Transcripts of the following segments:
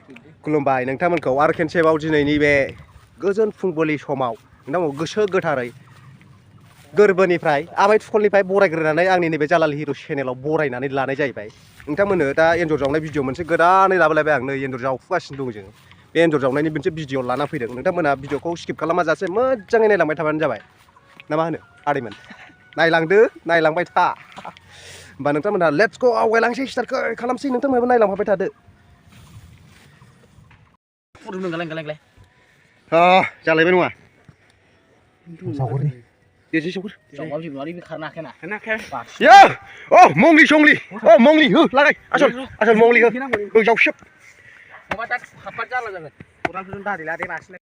खुलुमबाय नोंथांमोनखौ आरो खेनसेबाव दिनैनि बे गोजोन फुंबिलि समाव नोंथांमोनखौ गोसो गोथारै गोरबोनिफ्राय आमाय थुखलनिफ्राय बरायग्रोनानै आंनि नैबे जालाल हिर' चेनेलाव बरायनानै लानाय जाहैबाय। नोंथांमोननो दा एन्जर जावनाय भिडिअ मोनसे गोदानै लाबोलायबाय आं नै एन्जर जावफुगासिनो दं जों बे एन्जर जावनायनि मोनसे भिडिअ लाना फैदों नोंथांमोना भिडिअखौ स्किप खालामाजासे मोजाङै नायलांबाय थाबानो जाबाय ना मा होनो आदैमोन नायलांबाय था होमबा नोंथांमोनहा लेट्स गो आवगायलांसै स्टार्ट खालामसै नोंथांमोनहाबो नायलांफाबाय थादो। जालायबाय नङा देजि सौर ओ मंगली संगली ओ मंगली हो लागाय आसल मंगली हो जावसिब माबा दा हाबबा जाला जागोन खदालफोरजों दारि लादे लासिलाय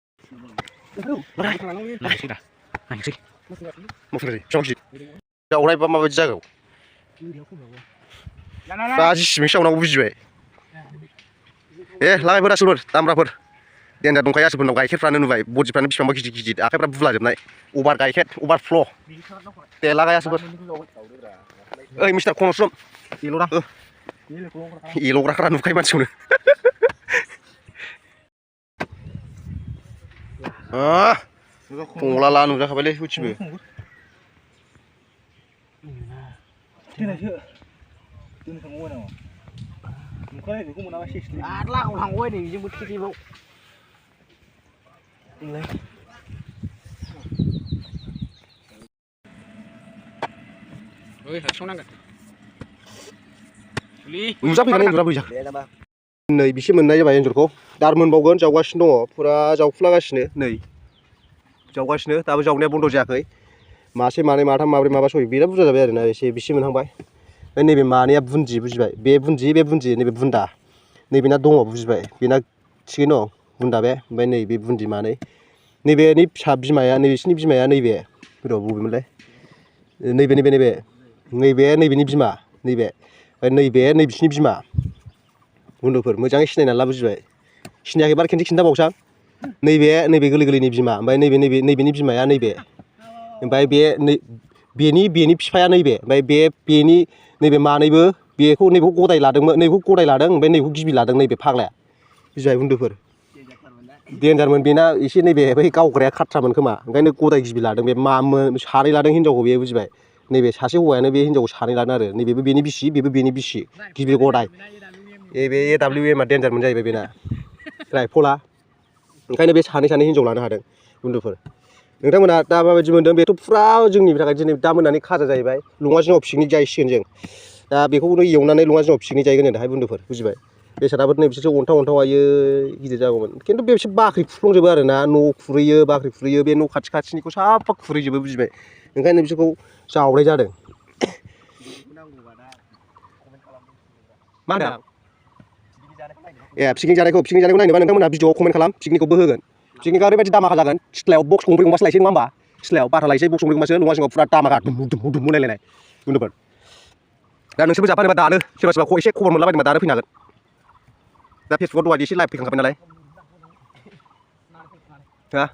नायसै मफुरि जंसि जावरायबा माबायदि जागौ दा जिसिमसो जावनांगौ बुजिबाय ए लागायफोर आसलफोर दामब्राफोर देन्जार दंखायो आसलफोरनाव गाइखेरफ्रानो नुबाय बडिफ्रानो बिसिबांबा गिदिर गिदिर आखाइफ्रा बुलाजोबनाय अभार गाइखेर अभार फ्ल' दे लागाय आसलफोर ओइ मिस्टार खनस्रोम एल'ग्राफ्रा नुखायो मानसिखौनो थंला ला नुजाखाबायलै हथिबो नुजाफैखानाय एन्जरा बै जाखो नै बिसे मोननाय जाबाय एन्जरखौ दार मोनबावगोन जावगासिनो दङ फुरा जावफ्लागासिनो नै जावगासिनो दाबो जावनाया बन्द जायाखै मासे मानै माथाम माब्रै माबा सय बिराद बुरजा जाबाय आरोना एसे बिसे मोनहांबाय नैबे मानैया बुन्दि बुजिबाय बे बुन्दि नैबे बुन्दा नैबेना दङ बुजिबाय बेना थिगैनो दं बुन्दा बे ओमफ्राय नैबे बुन्दि मानै नैबेनि फिसा बिमाया नैबेसिनि बिमाया नैबे र' बबेमोनलाय नैबेनि बिमा नैबे ओमफ्राय नै बिसिनि बिमा बुन्दुफोर मोजाङै सिनायनानै ला बुजिबाय सिनायाखैबा खेनसे खिन्थाबावसां नैबे गोरलै गोरलैनि बिमा ओमफ्राय नैबेनि बिमाया नैबे ओमफ्राय बेनि बिफाया नैबे ओमफ्राय बेनि नैबे मानैबो नैबेखौ गदाय लादोंमोन नैबेखौ गदाय लादों ओमफ्राय नैबेखौ गिबि लादों नैबे फाग्लाया बुजिबाय बुन्दुफोर देन्जारमोन बेना एसे नैबे बै गावग्राया खाथ्रामोन खोमा ओंखायनो गदाय गिबि लादों बे सानै लादों हिनजावखौ बेयो बुजिबाय नैबे सासे हौवायानो बे हिनजावखौ सानै लादों आरो नैबेबो बेनि बिसि बेबो बेनि बिसि गिबि गदाय बे AWM देन्जारमोन जाहैबाय बेना रायफला ओंखायनो बे सानै हिनजाव लानो हादों बुन्दुफोर नोंथांमोना दा माबायदि मोन्दों बेथ' फुरा जोंनि थाखाय दिनै दा मोनानि खाजा जाहैबाय लङा जिङाव पिकनिक जाहैसिगोन जों दा बेखौनो एवनानै लङा जिङाव पिकनिक जाहैगोन दाहाय बुन्दुफोर बुजिबाय बेसादाबो नै बिसोरसो अन्थाव आयै गिदिर जागौमोन खिन्थु बे बिसोर बाख्रि खुफ्लंजोबो आरोना न' खुरैयो बाख्रि खुरैयो बे न' खाथिनिखौ साफा खुरैजोबो बुजिबाय ओंखायनो बिसोरखौ जावनाय जादों मा होनदों पिकनिक जानायखौ नायनोबा नोंथांमोनहा भिडिअआव कमेन्ट खालाम पिकनिकखौबो होगोन पिकनिकआ ओरैबायदि दामाखा जागोन सिथ्लायाव बक्स गंब्रै गंबासो लायसै नङा होमबा सिथ्लायाव बाथा लायसै बक्स गंब्रै गंबासो लङा जिङाव फुरा दामाखा दुमु लायलायनाय बुन्दुफोर दा नोंसोरबो जाफानोबा दानो सोरबा एसे खबर मोनलाबायदोंबा दानो फैनो हागोन दा फेसबुकआव दहाय एसे लाइभ फैखांखाबाय नालाय हा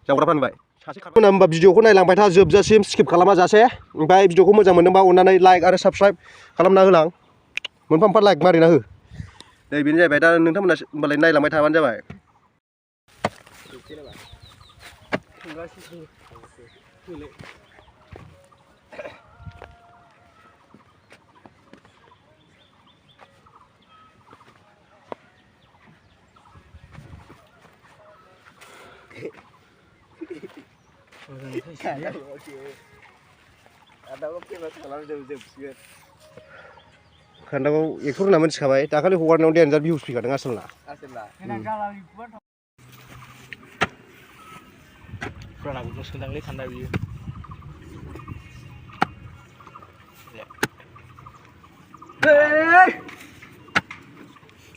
जावग्राफ्रा नुबाय होनबा भिडिअखौ नायलांबाय था जोबजासिम स्किप खालामा जासे ओमफ्राय भिडिअखौ मोजां मोनदोंबा अननानै लाइक आरो साबस्क्राइब खालामना होलां मोनफा लाइक मारिना हो नै बेनो जाहैबाय दा नोंथांमोना होमबालाय नायलांबाय थाबानो जाबाय खान्दाखौ एक्टर होनना मिथिखाबाय दाखालि हगारनायाव देन्जार भिउस फैखादों आसोलना सोदांलै खान्दा बियो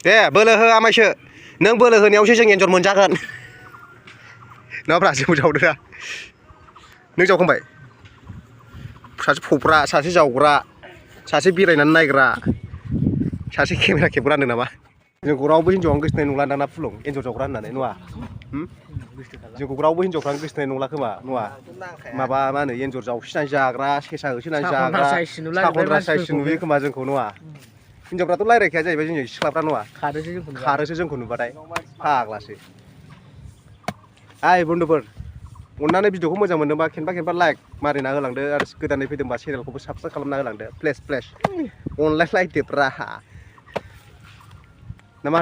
दे बोलो हो आमायसो नों बोलो होनायावसो जों एन्जर मोनजागोन नङाब्रा जों जावदोरा नों जावखांबाय सासे फब्रा सासे जावग्रा सासे बेरायनानै नायग्रा सासे केमेरा खेबग्रा होनदों नामा जोंखौ रावबो हिनजावानो गोसोथोनाय नंला दाना फुलं एन्जर जावग्रा होननानै नङा जोंखौ रावबो हिनजावफ्रानो गोसोथोनाय नंला खोमा नङा माबा मा होनो एन्जर जावसिनानै जाग्रा सेसा होसोनानै जाग्रा साखनद्रा साइस नुयो खोमा जोंखौ नङा हिनजावफ्राथ' रायज्लायखाया जाहैबाय जोंनि सिख्लाफ्रा नङा खारोसो जोंखौ नुबाथाय फाग्लासो हाय बन्धुफोर अननानै भिडिअखौ मोजां मोनदोंबा खेनफा लाइक मारिना होलांदो आरो गोदानै फैदोंबा चेनेलखौबो साबसक्राइब खालामना होलांदो प्लेस अनलायलायदोब्रा ना मा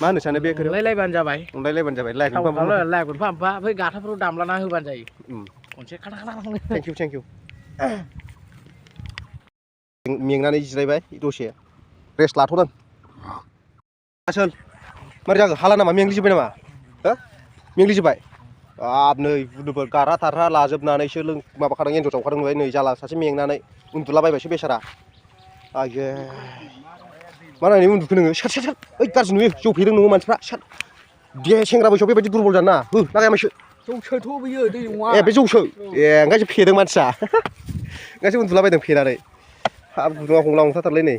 होनो सानो बे खोथायाव अनलायलायबानो जाबाय लाइक मोनफा बै गाथाफोराव दामलाना होबानो जायो खनसे थेंक इउ मेंनानै जिरायबाय दसे रेस्ट लाथ'दों आसोल मारै जाखो हाला नामा मेंग्लिजोब्बाय नामा हो मेंग्लिजोब्बाय बाब नै बुदुफोर गारहा थारहा लाजोबनानैसो माबाखादों एन्जर जावखादों नुबाय नै जाला सासे मेंनानै उन्दुलाबायबायसो बेसारा आये मा नायनानै उन्दुखो नोङो सार ओइ गाज्रि नुयो जौ फेदों नोङो मानसिफ्रा सार दे सेंग्रा बैसोआव बेबायदि दुरबल जानो नाङा हो लागायामायसो जौसोथ' बियो दै नङा ए बे जौसो ए ओंखायसो फेदों मानसिया ओंखायसो उन्दुलाबायदों फेनानै हाब गुदुङा हंला हंथाथारलै नै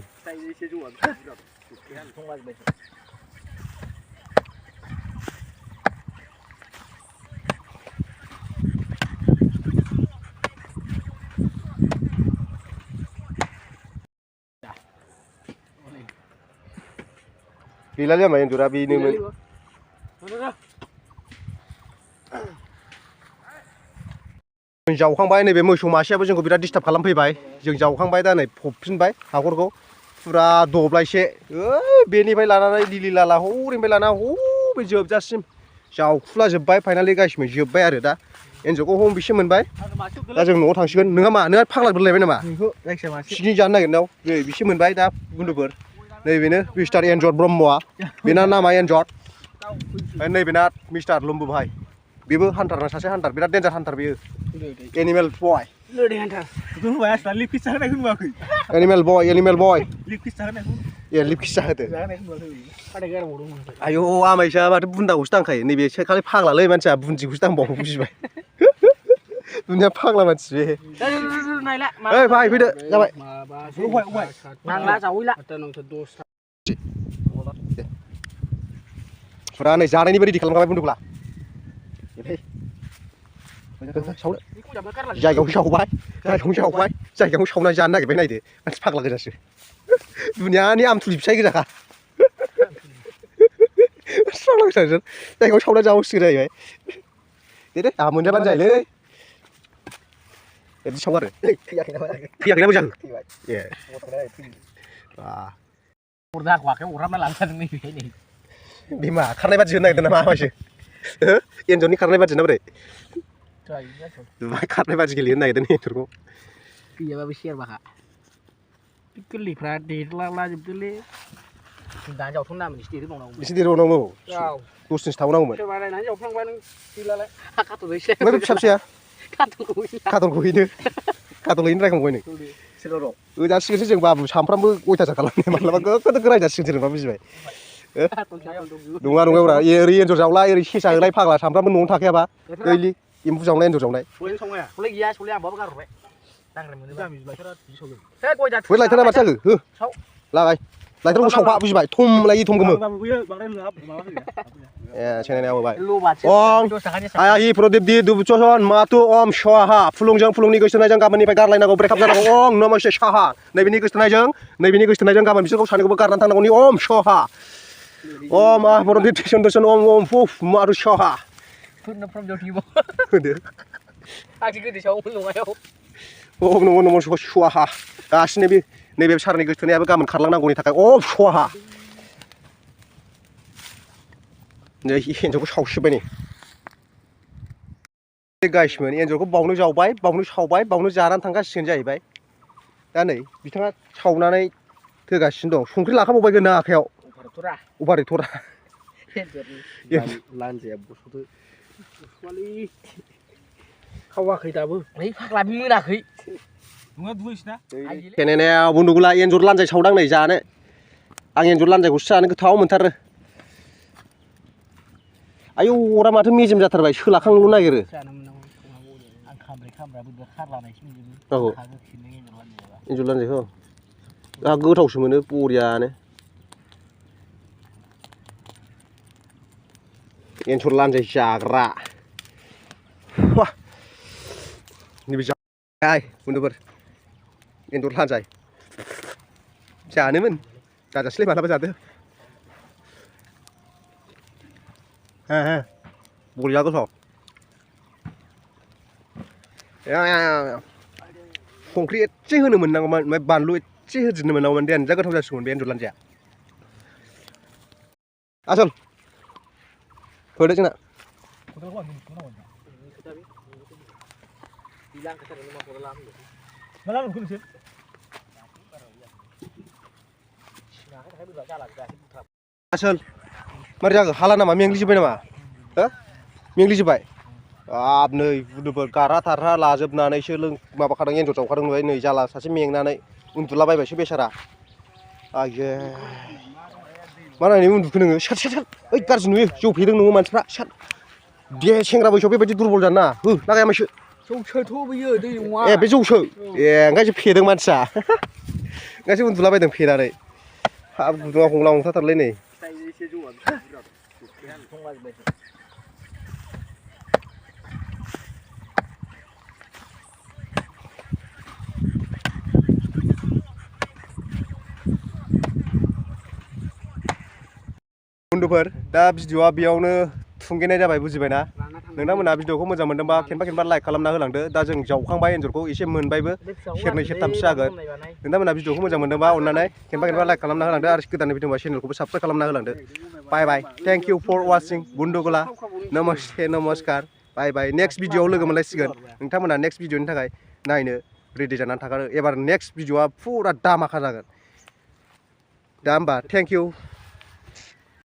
गैलालै आमा एन्जरा बेनोमोन जों जावखांबाय नैबे मोसौ मासेयाबो जोंखौ बिराद डिस्टार्ब खालामफैबाय जों जावखांबाय दा नै फबफिनबाय हाखरखौ फुरा दब्लायसे ओइ बेनिफ्राय लानानै लिलि लाला हरैनिफ्राय लाना हबै जोबजासिम जावखुलाजोब्बाय फाइनालि गासिबो जोब्बाय आरो दा एन्जरखौ हमबेसे मोनबाय दा जों न'आव थांसिगोन नोङा मा नोंहा फाग्ला बोरलायबाय नामा पिकनिक जानो नागिरनायाव नै बिसे मोनबाय दा बन्धुफोर नैबेनो मिस्टार एन्जर ब्रह्मआ बेना नामा एन्जर ओमफ्राय नैबेना मिस्टार लुम्बु भाई बेबो हान्टार सासे हान्टार बिराद डेन्जार हान्टार बेयो एनिमेल बय एनिमेल बय ए लिपकिस जाहोदो आयौ आमायसा माथो बुन्दाखौसो दांखायो नैबे खालि फाग्लालै मानसिया बुन्दिखौसो दांबावो बुजिबाय दुनिया फाग्ला मानसि बे ओइ भाई फैदो जाबाय फुरा नै जानायनिबो रेडि खालामखाबाय बन्दुखौला जायगायाव सावनानै जानो नागिरबाय नायदो मानसि फाग्ला गोजासो दुनियानि आमथुलि फिसाय गोजाखा फाग्ला गोजासो जायगायाव सावनानै जाबावसिगोन जाहैबाय दे आंहा मोनजाबानो जायोलै बिदि साव आरो फैयाखैना मोजां ए बिमा खारनाय बादि होनो नागिरदों नामा आमायसो एन्जरनि खारनाय बादि ना बोरै खारनाय बादि गेलेहोनो नागिरदों एन्जरखौ गैयाबाबो सेरबाखा गोरलैफ्रा देरलालाजोबदोलै दा जावथ'नामोन एसे देरबावनांगौ दसदिनसो थाबावनांगौमोन बारायनानै जावफ्लांबाय नों गैलालाय खाथ'दोंसै ओमफ्राय बे फिसा फिसाया काटलखौ हैनो रायखांबाय नों होजासिगोनसो जों बाबु सामफ्रामबो अयथासार खालामनाय माब्लाबा गोगो रायजासिगोन जेनेबा बुजिबाय नङा ब्रा ओरै एन्जर जावला ओरै सेसा होलाय फाग्ला सामफ्रामबो न'आवनो थाखायाबा दैलि एम्फौ जावनाय एन्जर जावनाय लायथारा माथो जाखो हो लागाय लायथारखौ सावफा बुजिबाय थम लायो थम गोमो ए सेनायनाय आवबाय ओं आया हि प्रदीप दुबचन मातु ओम स्वाहा फुलुंजों फुलुंनि गोसोनायजों गाबोननिफ्राय गारलायनांगौ ब्रेकआप जानांगौ ओं नमस्ते साहा नैबेनि गोसोनायजों गाबोन बिसोरखौ सानैखौबो गारनानै थांनांगौनि ओम स्वाहा ओम प्रदीप चन्द्रसन ओम ओम फुफ मातु स्वाहा ओम नमो स्वाहा गासिनो नैबे सारनि गोसोनायाबो गाबोन खारलांनांगौनि थाखाय ओम स्वाहा नै एन्जरखौ सावसिबाय नै गाइसमोन एन्जरखौ बावनो जावबाय बावनो सावबाय बावनो जानानै थांगासिगोन जाहैबाय दा नै बिथाङा सावनानै होगासिनो दं संख्रि लाखाबावबाय गोना आखायाव अभारेटरा लान्जाया बस'दो खावाखै दाबो नै फाग्ला मोनाखै नङा दुगैसैना खेनेनायाव बन्दुगुला एन्जर लान्जाय सावदां नै जानो आं एन्जर लान्जायखौसो जानो गोथाव मोनथारो आयौ अरा माथो मेजेम जाथारबाय सोलाखांनो नागिरो औ एन्जर लान्जायखौ आंहा गोथावसो मोनो बरियानो एन्जर लान्जाय जाग्रा नैबे जाय बन्दुफोर एन्जर लान्जाय जानोमोन जाजासैलाय मालाबा जादो बरिया गोथाव संख्रि एसे होनो मोननांगौमोन ओमफ्राय बानलु एसे होदेरनो मोननांगौमोन देन जा गोथाव जासिगौमोन बे एन्जर लानजाया आसल होदो जोंना आसल मारै जाखो हाला नामा मेंग्लिजोब्बाय नामा हो मेंग्लिजोब्बाय हाब नै बुदुफोर गारा थारहा लाजोबनानैसो माबाखादों एन्जर जावखादों नुबाय नै जाला सासे मेंनानै उन्दुलाबायबायसो बेसारा आये मा नायनानै उन्दुखो नोङो सार सार सार ओइ गाज्रि नुयो जौ फेदों नोङो मानसिफ्रा सार दे सेंग्रा बैसोआव बेबायदि दुरबल जानो नाङा हो लागायामायसो जौसोथ' बैयो दै नङा ए बे जौसो ए ओंखायसो फेदों मानसिया ओंखायसो उन्दुलाबायदों फेनानै हाब गुदुङा हंला हंथाथारलै नै बन्धुफोर दा भिडिअआ बेयावनो थुंगेनाय जाबाय बुजिबायना नोंथांमोना भिडिअखौ मोजां मोनदोंबा खेनफा लाइक खालामना होलांदो दा जों जावखांबाय एन्जरखौ एसे मोनबायबो सेरनै सेरथामसो जागोन नोंथांमोना भिडिअखौ मोजां मोनदोंबा अननानै खेनफा लाइक खालामना होलांदो आरो गोदान भिडिअ चेनेलखौबो साबस्क्राइब खालामना होलांदो बाय बाय थेंक इउ फर वाचिं बन्धुगला नमस्ते नमस्कार बाय बाय नेक्स्ट भिडिअआव लोगो मोनलायसिगोन नोंथांमोना नेक्स्ट भिडिअनि थाखाय नायनो रेडि जानानै थाखारो एबार नेक्स्ट भिडिअआ फुरा दामाखा जागोन दा होमबा थेंक इउ